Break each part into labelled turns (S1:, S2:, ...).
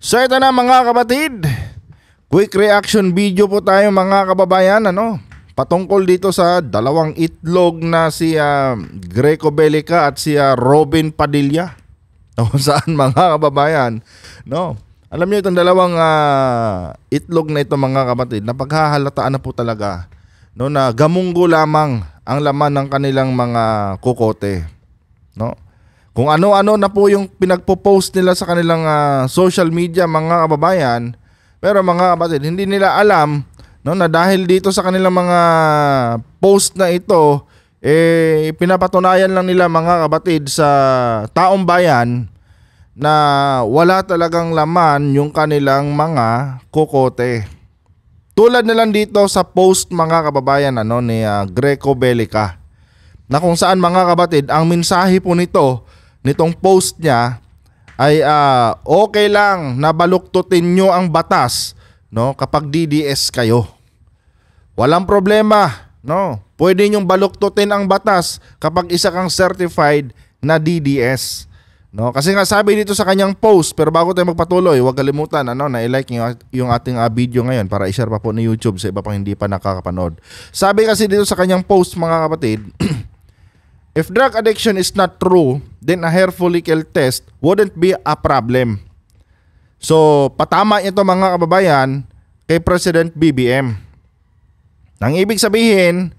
S1: So ito na mga kapatid, quick reaction video po tayo mga kababayan, patungkol dito sa dalawang itlog na si Greco Bellica at si Robin Padilla. Saan mga kababayan, alam niyo itong dalawang itlog na ito mga kapatid, napaghahalataan na po talaga na gamunggo lamang ang laman ng kanilang mga kukote. Kung ano-ano na po yung pinagpo-post nila sa kanilang social media mga kababayan, pero mga kapatid, hindi nila alam na dahil dito sa kanilang mga post na ito, pinapatunayan lang nila mga kapatid sa taong bayan na wala talagang laman yung kanilang mga kukote. Tulad na lang dito sa post mga kababayan ni Greco Bellica, na kung saan mga kapatid, ang mensahe po nitong post niya ay okay lang na baluktutin nyo ang batas kapag DDS kayo. Walang problema, pwede nyong baluktutin ang batas kapag isa kang certified na DDS. Kasi nga sabi dito sa kanyang post, pero bago tayo magpatuloy, huwag kalimutan na i-like yung ating video ngayon para i-share pa po ni YouTube sa iba pang hindi pa nakakapanood. Sabi kasi dito sa kanyang post mga kapatid, if drug addiction is not true, then a hair follicle test wouldn't be a problem. So, patama ito mga kababayan kay President BBM. Ang ibig sabihin,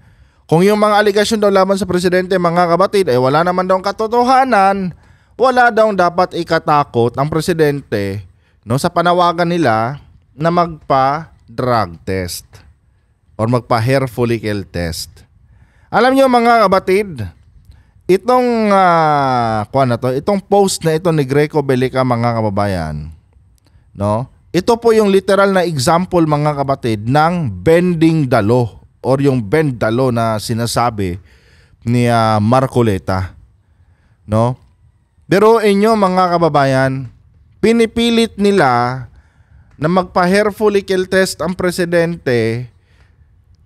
S1: kung yung mga aligasyon daw laban sa presidente mga kapatid ay wala naman daw katotohanan, wala daw dapat ikatakot ang presidente sa panawagan nila na magpa-drug test or magpa-hair follicle test. Alam niyo mga kapatid, itong itong post na ito ni Greco Bellica mga kababayan, ito po yung literal na example mga kapatid ng bending the law or yung bend the law na sinasabi ni Marcoleta. Pero inyo mga kababayan, pinipilit nila na magpa-hair follicle test ang presidente.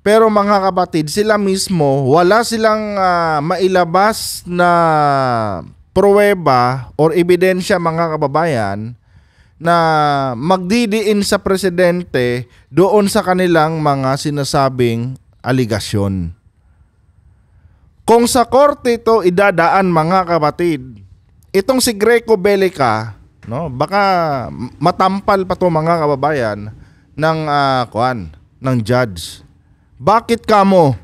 S1: Pero mga kapatid, sila mismo, wala silang mailabas na pruweba or ebidensya mga kababayan na magdidiin sa presidente doon sa kanilang mga sinasabing aligasyon. Kung sa korte ito idadaan mga kapatid, itong si Greco Bellica, baka matampal pa to mga kababayan ng judge. Bakit kamo?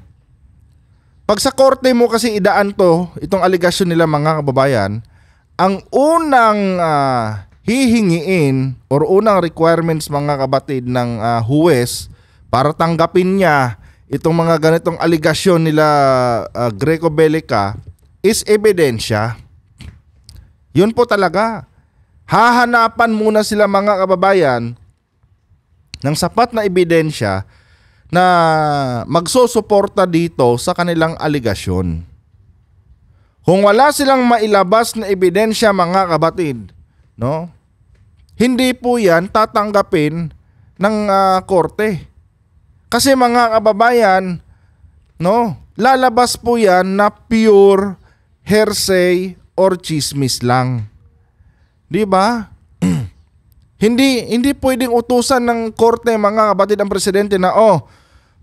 S1: Pag sa korte mo kasi idaan itong aligasyon nila mga kababayan, ang unang hihingiin or unang requirements mga kapatid ng huwes para tanggapin niya itong mga ganitong aligasyon nila Greco Bellica is ebidensya. Yun po talaga. Hahanapan muna sila mga kababayan ng sapat na ebidensya na magsusuporta dito sa kanilang aligasyon. Kung wala silang mailabas na ebidensya mga kapatid, hindi po yan tatanggapin ng korte. Kasi mga kababayan, lalabas po yan na pure hearsay or chismis lang. Di ba? Hindi pwedeng utusan ng korte mga kapatid ang presidente na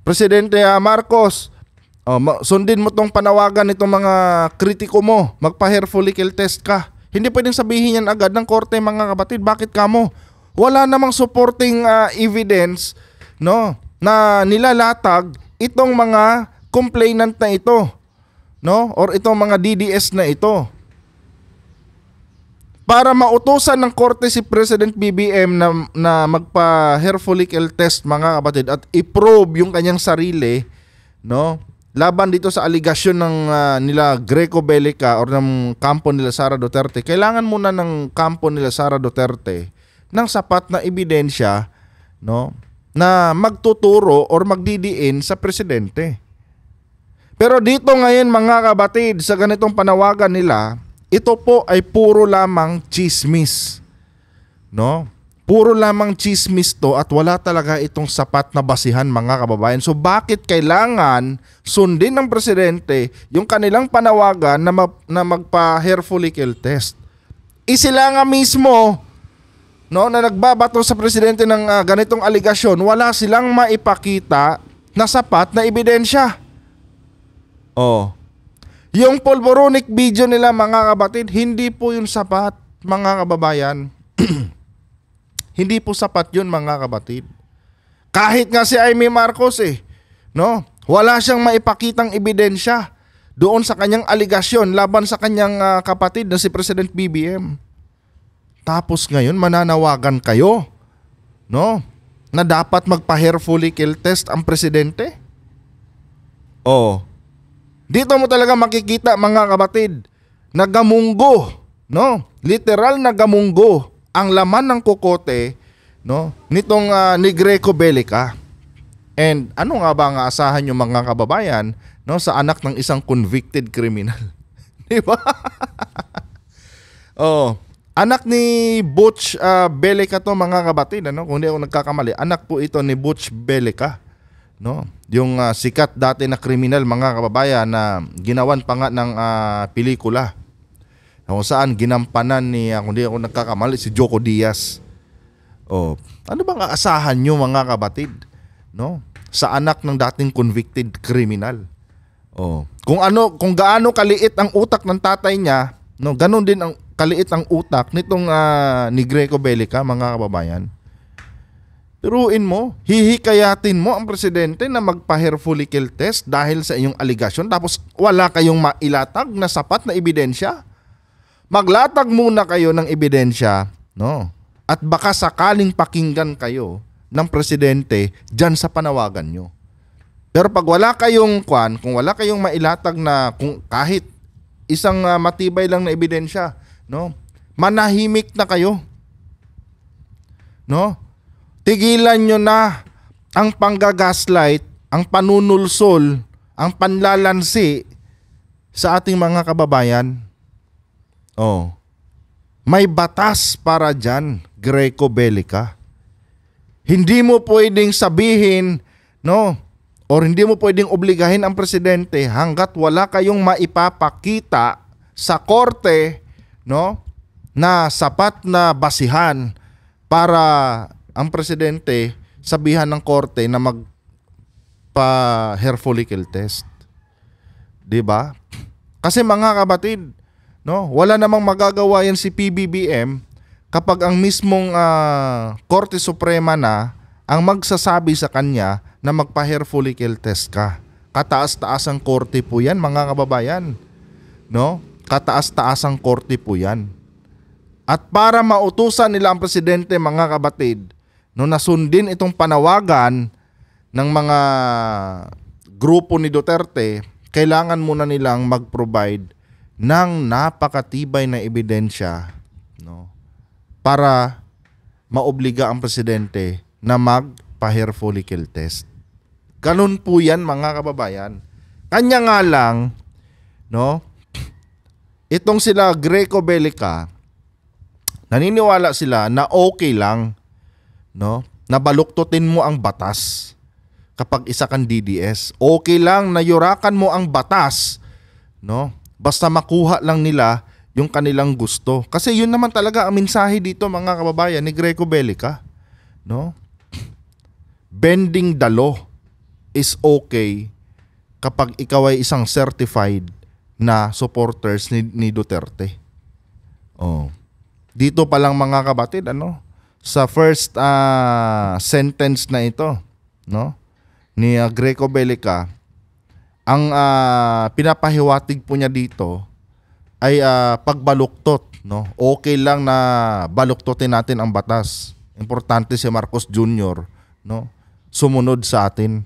S1: Presidente Marcos, sundin mo tong panawagan nitong mga kritiko mo, magpa-hair follicle test ka. Hindi pwedeng sabihin yan agad ng korte mga kapatid. Bakit kamo? Wala namang supporting evidence na nilalatag itong mga complainant na ito, or itong mga DDS na ito. Para mautusan ng korte si President BBM na magpa-hair follicle test mga kapatid at i-probe yung kanyang sarili, laban dito sa aligasyon ng nila Greco Bellica or ng kampo nila Sara Duterte, kailangan muna ng kampo nila Sara Duterte ng sapat na ebidensya na magtuturo or magdidiin sa presidente. Pero dito ngayon mga kapatid, sa ganitong panawagan nila, ito po ay puro lamang chismis. Puro lamang chismis to at wala talaga itong sapat na basihan mga kababayan. So bakit kailangan sundin ng presidente yung kanilang panawagan na magpa-hair follicle test? Sila nga mismo no, na nagbabato sa presidente ng ganitong aligasyon, wala silang maipakita na sapat na ebidensya. Oh. Yung pulboronic video nila, mga kabatid, hindi po yun sapat, mga kababayan. Hindi po sapat yun, mga kabatid. Kahit nga si Amy Marcos no, wala siyang maipakitang ebidensya doon sa kanyang aligasyon laban sa kanyang kapatid na si President BBM. Tapos ngayon mananawagan kayo, no, na dapat magpa-hair follicle test ang presidente? Oh. Dito mo talaga makikita, mga kabatid, na gamunggo, no? Literal na gamunggo ang laman ng kokote, no, nitong ni Greco Bellica. And ano nga ba ang aasahan yung mga kababayan, no, sa anak ng isang convicted criminal? Di ba? Oh. Anak ni Butch Bellica to, mga kabatid, ano? Kung hindi ako nagkakamali, anak po ito ni Butch Bellica, no? Yung sikat dati na kriminal, mga kababayan, na ginawan pa nga ng pelikula. Kung saan ginampanan ni, kung hindi ako nagkakamali, si Joko Diaz. Oh, ano bang aasahan nyo, mga kabatid, no? Sa anak ng dating convicted criminal. Oh, kung gaano kaliit ang utak ng tatay niya, no, ganun din ang kaliit ang utak nitong ni Greco Bellica, mga kababayan. Turuin mo, hihikayatin mo ang presidente na magpa-hair follicle test dahil sa inyong aligasyon, tapos wala kayong mailatag na sapat na ebidensya. Maglatag muna kayo ng ebidensya, no? At baka sakaling pakinggan kayo ng presidente diyan sa panawagan nyo. Pero pag wala kayong kung wala kayong mailatag na kung kahit isang matibay lang na ebidensya, no, manahimik na kayo, no? Tigilan nyo na ang panggagaslight, ang panunulsol, ang panlalansi sa ating mga kababayan. Oh, may batas para dyan, Greco Bellica. Hindi mo pwedeng sabihin, no, or hindi mo pwedeng obligahin ang presidente hanggat wala kayong maipapakita sa korte, no, na sapat na basihan para ang presidente sabihan ng korte na magpa-hair follicle test. 'Di ba? Kasi, mga kabatid, no, wala namang magagawa yan si PBBM kapag ang mismong Korte Suprema na ang magsasabi sa kanya na magpa-hair follicle test ka. Kataas-taas ang korte po yan, mga kababayan. No? Kataas-taas ang korte po yan. At para mautusan nila ang presidente, mga kabatid, no, nasundin itong panawagan ng mga grupo ni Duterte, kailangan muna nilang mag-provide ng napakatibay na ebidensya, no, para maobliga ang presidente na magpa-hair follicle test. Ganun po yan, mga kababayan. Kanya nga lang, no, itong sila Greco Bellica, naniniwala sila na okay lang, no, na baluktutin mo ang batas kapag isa kang DDS. Okay lang na yurakan mo ang batas, no, basta makuha lang nila yung kanilang gusto. Kasi yun naman talaga ang mensahe dito, mga kababayan, ni Greco Bellica, no? Bending the law is okay kapag ikaw ay isang certified na supporters ni Duterte. Oh. Dito pa lang, mga kabatid, ano, sa first sentence na ito, no, ni Greco Bellica, ang pinapahiwatig po niya dito ay pagbaluktot, no? Okay lang na baluktotin natin ang batas. Importante si Marcos Jr., no, sumunod sa atin.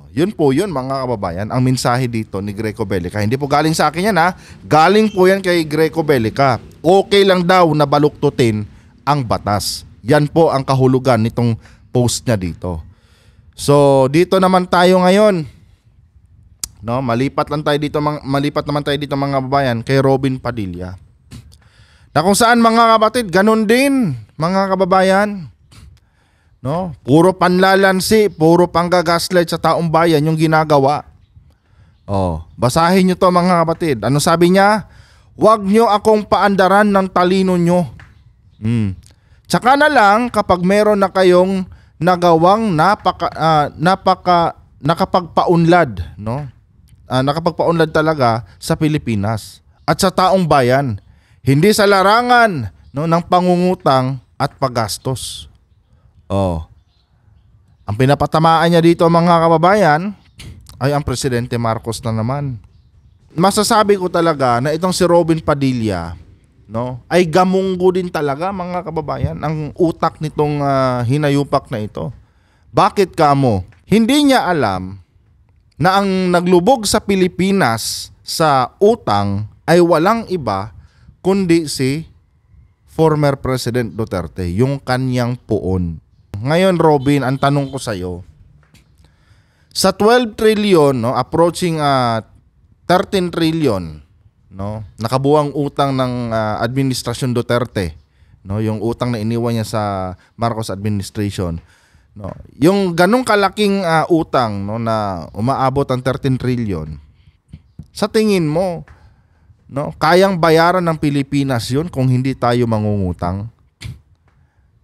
S1: Yun po yun, mga kababayan, ang mensahe dito ni Greco Bellica. Hindi po galing sa akin yan, ha. Galing po yan kay Greco Bellica. Okay lang daw na baluktutin ang batas. Yan po ang kahulugan nitong post niya dito. So, dito naman tayo ngayon. No, malipat naman tayo dito, mga kababayan, kay Robin Padilla. Na kung saan, mga kabatid, ganun din, mga kababayan. No, puro panlalansi, puro panggagaslight sa taong bayan yung ginagawa. Oh, basahin niyo to, mga kapatid. Ano sabi niya? Huwag niyo akong paandaran ng talino niyo. Tsaka na lang kapag meron na kayong nagawang nakapagpaunlad, no? Nakapagpaunlad talaga sa Pilipinas at sa taong bayan, hindi sa larangan, no, ng pangungutang at paggastos. Ang pinapatamaan niya dito, mga kababayan, ay ang Presidente Marcos na naman. Masasabi ko talaga na itong si Robin Padilla, no, ay gamunggo din talaga, mga kababayan, ang utak nitong hinayupak na ito. Bakit kamo? Hindi niya alam na ang naglubog sa Pilipinas sa utang ay walang iba kundi si former President Duterte, yung kanyang puon. Ngayon, Robin, ang tanong ko sa iyo, sa 12 trillion, no, approaching 13 trillion, no, nakabuang utang ng administrasyon Duterte, no, yung utang na iniwan niya sa Marcos administration, no, yung ganong kalaking utang, no, na umaabot ang 13 trillion, sa tingin mo, no, kayang bayaran ng Pilipinas yun kung hindi tayo mangungutang?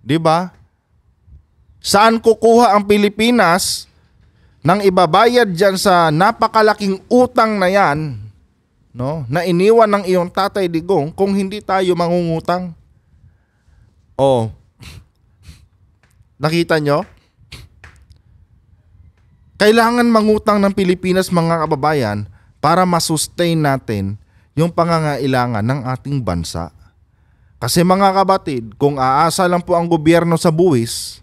S1: 'Di ba? Saan kukuha ang Pilipinas nang ibabayad diyan sa napakalaking utang na yan, no, na iniwan ng iyong Tatay Digong kung hindi tayo mangungutang? Nakita nyo? Kailangan mangutang ng Pilipinas, mga kababayan, para masustain natin yung pangangailangan ng ating bansa. Kasi, mga kabatid, kung aasa lang po ang gobyerno sa buwis,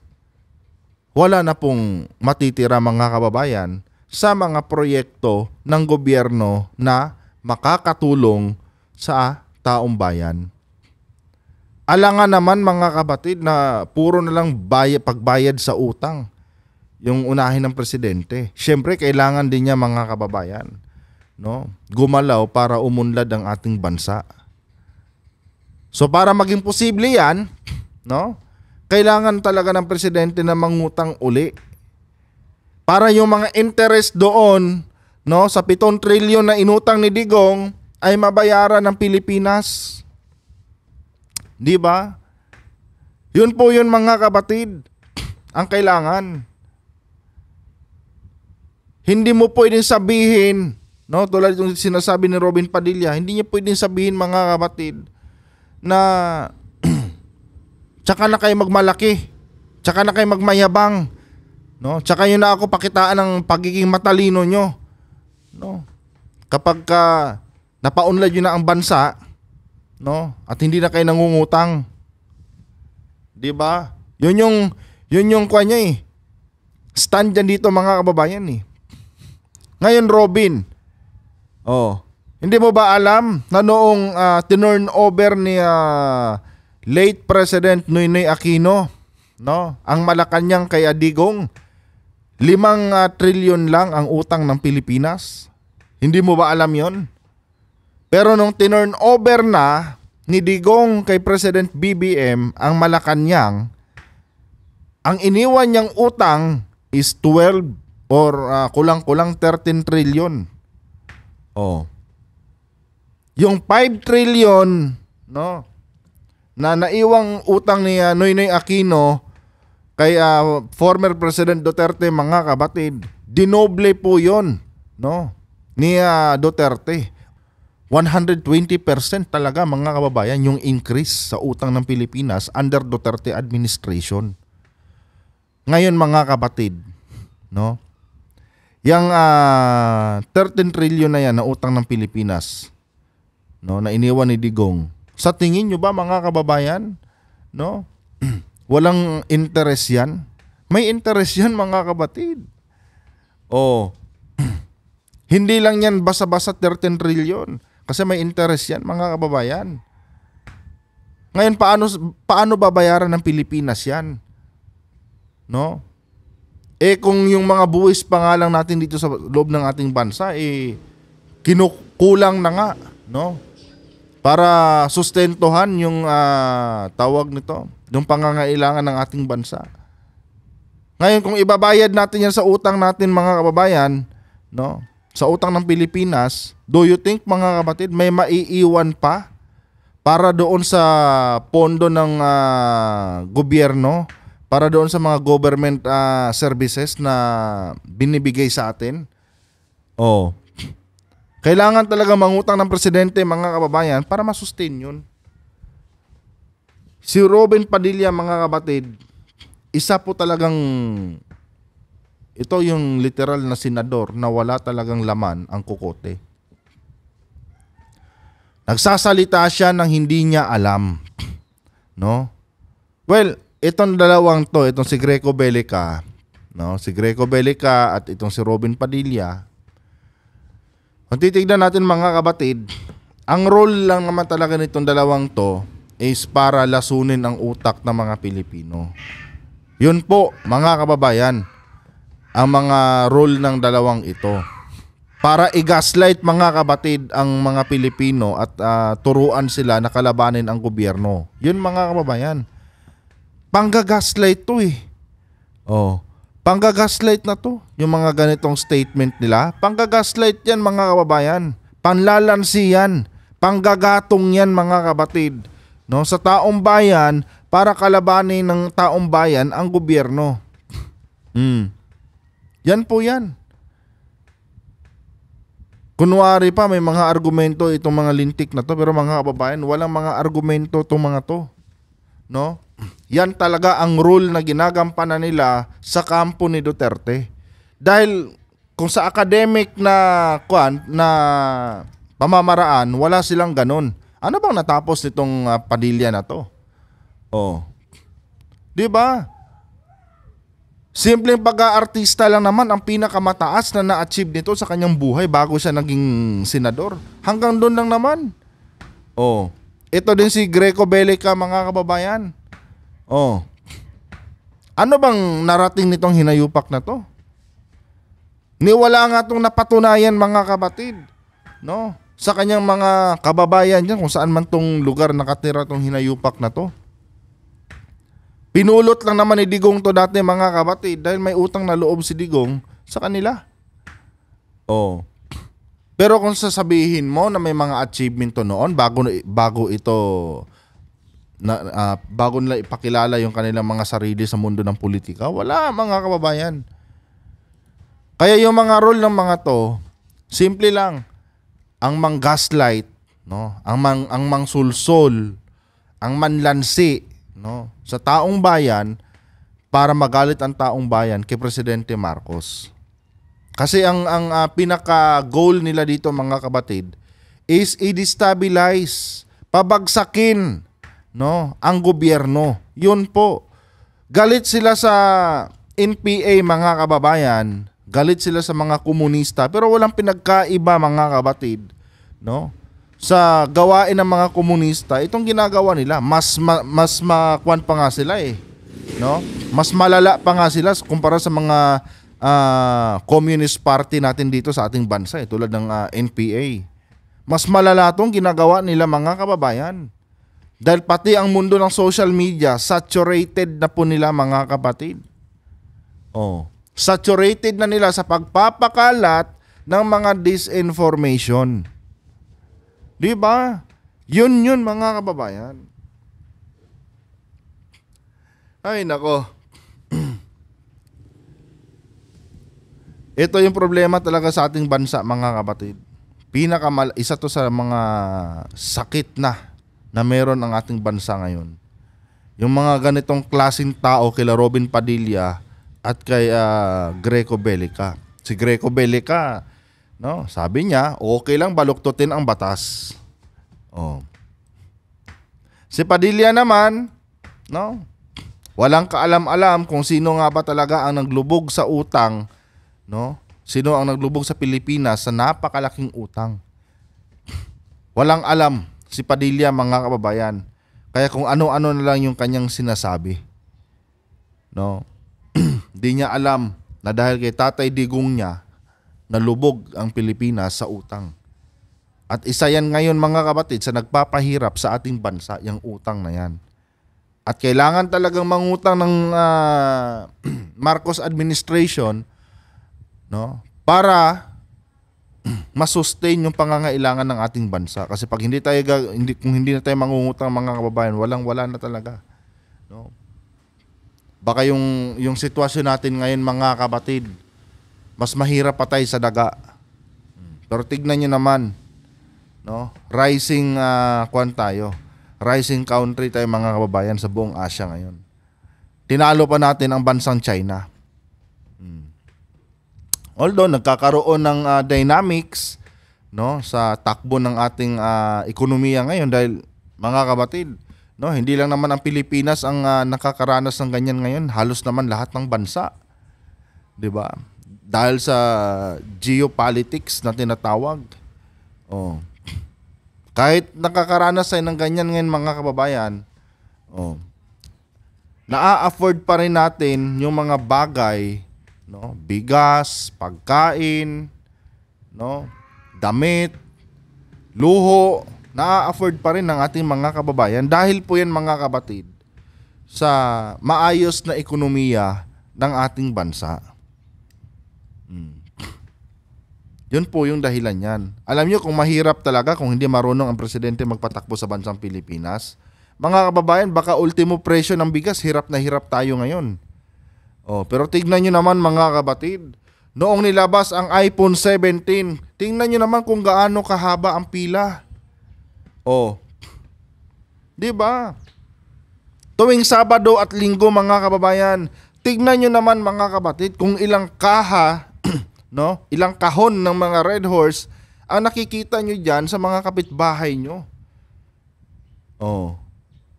S1: wala na pong matitira, mga kababayan, sa mga proyekto ng gobyerno na makakatulong sa taong bayan. Alangan naman, mga kabatid, na puro na lang pagbayad sa utang yung unahin ng presidente. Siyempre, kailangan din niya, mga kababayan, no, gumalaw para umunlad ang ating bansa. So para maging posible yan, no, kailangan talaga ng presidente na mangutang uli para yung mga interest doon, no, sa 7 trilyon na inutang ni Digong ay mabayaran ng Pilipinas. 'Di ba? Yun po yun, mga kabatid, ang kailangan. Hindi mo pwedeng sabihin, no, tulad yung sinasabi ni Robin Padilla, hindi niya pwedeng sabihin, mga kabatid, na tsaka na kayo magmalaki, tsaka na kayo magmayabang, no, tsaka yun na ako pakitaan ng pagiging matalino nyo, no, kapag napaunlad yun na ang bansa, no, at hindi na kayo nangungutang. 'Di ba? Yun yung kanya stand dyan dito, mga kababayan Ngayon, Robin, hindi mo ba alam na noong tinurn over ni late President Noynoy Aquino, no, ang Malacanang kay Digong, 5 trilyon lang ang utang ng Pilipinas? Hindi mo ba alam yon? Pero nung tinurn over na ni Digong kay President BBM ang Malacanang, ang iniwan niyang utang is 12 or kulang-kulang 13 trilyon. Yung 5 trilyon, no, na naiwang utang ni Noynoy Aquino kay former President Duterte, mga kabatid, dinoble po yon, no, ni Duterte. 120% talaga, mga kababayan, yung increase sa utang ng Pilipinas under Duterte administration. Ngayon, mga kabatid, no, yung 13 trilyon na yan na utang ng Pilipinas, no, na iniwan ni Digong, sa tingin nyo ba, mga kababayan, no, walang interest yan? May interest yan, mga kabatid. Hindi lang yan basa-basa 13 trilyon. Kasi may interest yan, mga kababayan. Ngayon, paano babayaran ng Pilipinas yan? No? Kung yung mga buwis pa nga lang natin dito sa loob ng ating bansa, kinukulang na nga, no, para sustentuhan yung tawag nito, yung pangangailangan ng ating bansa. Ngayon, kung ibabayad natin yan sa utang natin, mga kababayan, no, sa utang ng Pilipinas, do you think, mga kapatid, may maiiwan pa para doon sa pondo ng gobyerno, para doon sa mga government services na binibigay sa atin. Oh. Kailangan talaga mangutang ng presidente, mga kababayan, para masustain yun. Si Robin Padilla, mga kapatid, isa po talagang, ito yung literal na senador na wala talagang laman ang kukote. Nagsasalita siya ng hindi niya alam. No? Well, itong dalawang to, itong si Greco Bellica, no? Si Greco Bellica at itong si Robin Padilla, kung titignan natin, mga kapatid, ang role lang naman talaga nitong dalawang to is para lasunin ang utak ng mga Pilipino. Yun po, mga kababayan, ang mga role ng dalawang ito. Para i-gaslight, mga kapatid, ang mga Pilipino at turuan sila na kalabanin ang gobyerno. Yun, mga kababayan. Pangga-gaslight to eh. Oh. Pangga-gaslight na to. Yung mga ganitong statement nila. Pangga-gaslight yan, mga kababayan. Panlalansi yan. Panggagatong yan, mga kapatid. No? Sa taong bayan, para kalabanin ng taong bayan ang gobyerno. Yan po yan. Kunwari pa, may mga argumento itong mga lintik na to, pero mga kababayan, walang mga argumento itong mga to. No? Yan talaga ang rule na ginagampanan nila sa kampo ni Duterte. Dahil kung sa academic na pamamaraan, wala silang ganun. Ano bang natapos nitong Padilla na to? Oh. 'Di ba? Simpleng pag-aartista lang naman ang pinakamataas na na-achieve nito sa kanyang buhay bago siya naging senador. Hanggang doon lang naman. Oh. Ito din si Greco Bellica, mga kababayan. Oh. Ano bang narating nitong hinayupak na to? Niwala nga itong napatunayan, mga kapatid. No? Sa kanyang mga kababayan dyan, kung saan man tong lugar nakatira tong hinayupak na to. Pinulot lang naman ni Digong to dati, mga kapatid, dahil may utang na loob si Digong sa kanila. Oh. Pero kung sasabihin mo na may mga achievement to noon bago ito bago nila ipakilala yung kanilang mga sarili sa mundo ng politika, wala, mga kababayan. Kaya yung mga role ng mga to, simple lang. Ang mang-gaslight, no? Ang mangsulsol, ang manlansi, no? Sa taong bayan para magalit ang taong bayan kay Presidente Marcos. Kasi ang pinaka-goal nila dito, mga kapatid, is i-destabilize, pabagsakin, no, ang gobyerno. Yun po. Galit sila sa NPA, mga kababayan. Galit sila sa mga komunista, pero walang pinagkaiba, mga kapatid, no? Sa gawain ng mga komunista, itong ginagawa nila, mas makwan pa nga sila eh, no? Mas malala pa nga sila kumpara sa mga Communist Party natin dito sa ating bansa, tulad ng NPA. Mas malala tong ginagawa nila, mga kababayan. Dahil pati ang mundo ng social media, saturated na po nila, mga kapatid. Oh. Saturated na nila sa pagpapakalat ng mga disinformation. Di ba? Yun, mga kababayan. Ay, nako. Ito yung problema talaga sa ating bansa, mga kapatid. Isa to sa mga sakit na meron ang ating bansa ngayon. Yung mga ganitong klaseng tao kila Robin Padilla at kay Greco Bellica. Si Greco Bellica, no, sabi niya, okay lang baluktutin ang batas. Oh. Si Padilla naman, no, walang kaalam-alam kung sino nga ba talaga ang naglubog sa utang, no? Sino ang naglubog sa Pilipinas sa napakalaking utang. Walang alam si Padilla, mga kababayan. Kaya kung ano-ano na lang yung kanyang sinasabi. No? Di niya alam na dahil kay Tatay Digong niya, nalubog ang Pilipinas sa utang. At isa yan ngayon, mga kapatid, sa nagpapahirap sa ating bansa, yung utang na yan. At kailangan talagang mangutang ng Marcos administration, no, para masustain yung pangangailangan ng ating bansa. Kasi pag kung hindi na tayo mangungutang mga kababayan, wala na talaga. No? Baka yung sitwasyon natin ngayon mga kapatid, mas mahirap pa tayo sa daga. Pero tignan nyo naman, no? Rising rising country tayo mga kababayan sa buong Asia ngayon. Tinalo pa natin ang bansang China. Although nagkakaroon ng dynamics, no, sa takbo ng ating ekonomiya ngayon dahil mga kapatid, no, hindi lang naman ang Pilipinas ang nakakaranas ng ganyan ngayon, halos naman lahat ng bansa. 'Di ba? Dahil sa geopolitics na tinatawag. Oh. Kahit nakakaranas tayo ng ganyan ngayon mga kababayan, na-afford pa rin natin yung mga bagay, no, bigas, pagkain, no, damit, luho, na-afford pa rin ng ating mga kababayan dahil po yan mga kapatid sa maayos na ekonomiya ng ating bansa. Yun po yung dahilan yan. Alam nyo kung mahirap talaga kung hindi marunong ang presidente magpatakbo sa bansang Pilipinas. Mga kababayan, baka ultimo presyo ng bigas, hirap na hirap tayo ngayon. Pero tignan nyo naman mga kapatid, noong nilabas ang iPhone 17, tingnan nyo naman kung gaano kahaba ang pila. Di ba? Tuwing Sabado at Linggo mga kababayan, tignan nyo naman mga kapatid kung ilang kaha, no, ilang kahon ng mga Red Horse ang nakikita nyo dyan sa mga kapitbahay nyo.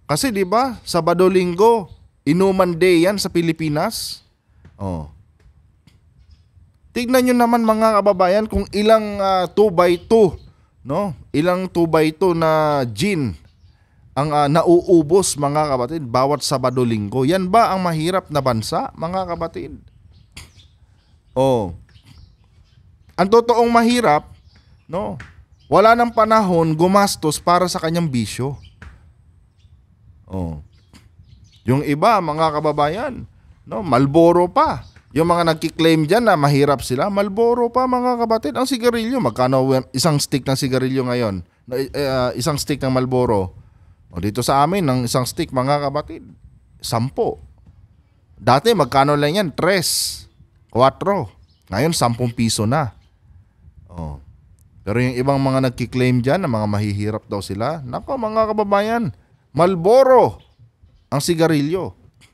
S1: Kasi di ba, Sabado Linggo, inuman day yan sa Pilipinas. Tignan nyo naman mga kababayan kung ilang 2x2, no? Ilang 2x2 na gin ang nauubos mga kapatid bawat Sabado Linggo. Yan ba ang mahirap na bansa mga kapatid? Ang totoong mahirap, no, wala nang panahon gumastos para sa kanyang bisyo. Yung iba mga kababayan, no, Marlboro pa. Yung mga nagki-claim diyan na mahirap sila, Marlboro pa mga kapatid. Ang sigarilyo, magkano isang stick ng sigarilyo ngayon? Isang stick ng Marlboro. Dito sa amin, ng isang stick mga kapatid, 10. Dati magkano lang yan? 3, 4. Ngayon 10 piso na. Pero yung ibang mga nagki-claim diyan na mga mahihirap daw sila, nako mga kababayan, Marlboro ang sigarilyo.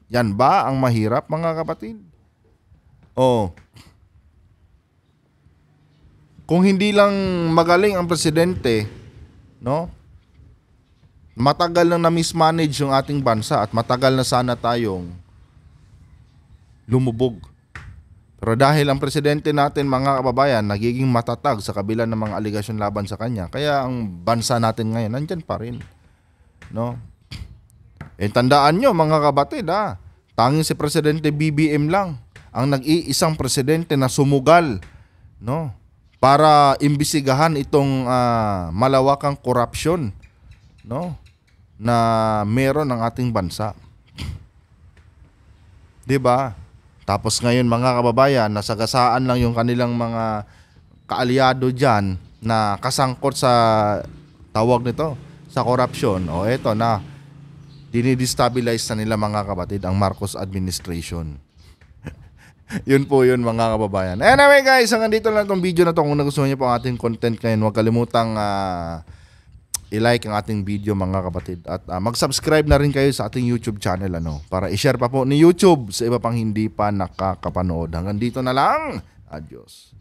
S1: Yan ba ang mahirap mga kapatid? Kung hindi lang magaling ang presidente, no, matagal nang na-mismanage yung ating bansa at matagal na sana tayong lumubog. Pero dahil ang presidente natin mga kababayan nagiging matatag sa kabila ng mga aligasyon laban sa kanya, kaya ang bansa natin ngayon nandyan pa rin, no? Tandaan nyo mga kapatid, tanging si Presidente BBM lang ang nag-iisang presidente na sumugal, no, para imbisigahan itong malawakang korupsyon, no, na meron ng ating bansa. 'Di ba? Tapos ngayon mga kababayan, nasagasaan lang yung kanilang mga kaalyado diyan na kasangkot sa tawag nito, sa korupsyon. Eto na, dinidestabilize na nila mga kapatid ang Marcos administration. Yun po yun mga kababayan. Anyway guys, hanggang dito lang itong video na to. Kung nagustuhan niyo po ang ating content ngayon, huwag kalimutang i-like ang ating video mga kapatid. At mag-subscribe na rin kayo sa ating YouTube channel para i-share pa po ni YouTube sa iba pang hindi pa nakakapanood. Hanggang dito na lang. Adios.